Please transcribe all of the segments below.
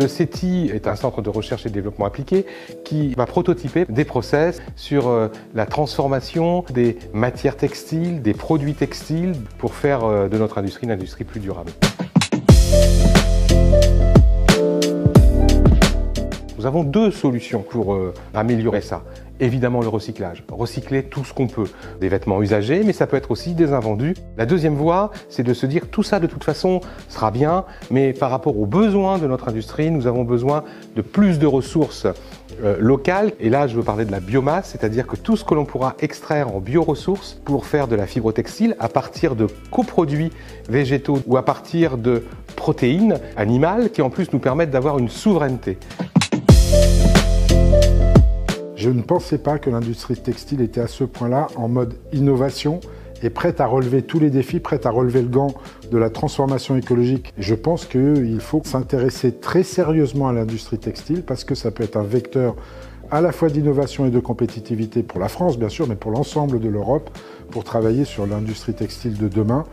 Le CETI est un centre de recherche et de développement appliqué qui va prototyper des process sur la transformation des matières textiles, des produits textiles pour faire de notre industrie une industrie plus durable. Nous avons deux solutions pour améliorer ça. Évidemment le recyclage, recycler tout ce qu'on peut, des vêtements usagés, mais ça peut être aussi des invendus. La deuxième voie, c'est de se dire tout ça de toute façon sera bien, mais par rapport aux besoins de notre industrie, nous avons besoin de plus de ressources locales. Et là, je veux parler de la biomasse, c'est-à-dire que tout ce que l'on pourra extraire en bioressources pour faire de la fibre textile à partir de coproduits végétaux ou à partir de protéines animales qui en plus nous permettent d'avoir une souveraineté. Je ne pensais pas que l'industrie textile était à ce point-là en mode innovation et prête à relever tous les défis, prête à relever le gant de la transformation écologique. Et je pense qu'il faut s'intéresser très sérieusement à l'industrie textile parce que ça peut être un vecteur à la fois d'innovation et de compétitivité pour la France, bien sûr, mais pour l'ensemble de l'Europe, pour travailler sur l'industrie textile de demain.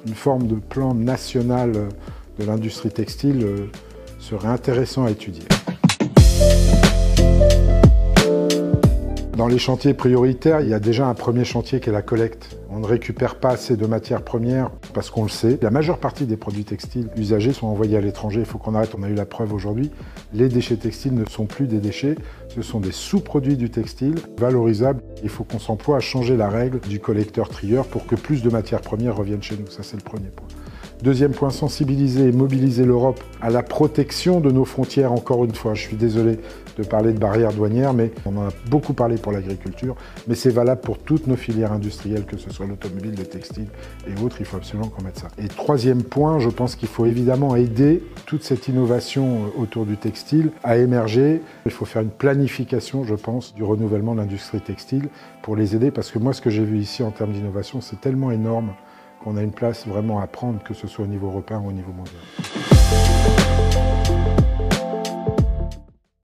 Une forme de plan national de l'industrie textile serait intéressant à étudier. Dans les chantiers prioritaires, il y a déjà un premier chantier qui est la collecte. On ne récupère pas assez de matières premières parce qu'on le sait. La majeure partie des produits textiles usagés sont envoyés à l'étranger. Il faut qu'on arrête, on a eu la preuve aujourd'hui. Les déchets textiles ne sont plus des déchets, ce sont des sous-produits du textile valorisables. Il faut qu'on s'emploie à changer la règle du collecteur-trieur pour que plus de matières premières reviennent chez nous. Ça, c'est le premier point. Deuxième point, sensibiliser et mobiliser l'Europe à la protection de nos frontières. Encore une fois, je suis désolé de parler de barrières douanières, mais on en a beaucoup parlé pour l'agriculture, mais c'est valable pour toutes nos filières industrielles, que ce soit l'automobile, le textile et autres, il faut absolument qu'on mette ça. Et troisième point, je pense qu'il faut évidemment aider toute cette innovation autour du textile à émerger. Il faut faire une planification, je pense, du renouvellement de l'industrie textile pour les aider, parce que moi, ce que j'ai vu ici en termes d'innovation, c'est tellement énorme qu'on a une place vraiment à prendre, que ce soit au niveau européen ou au niveau mondial.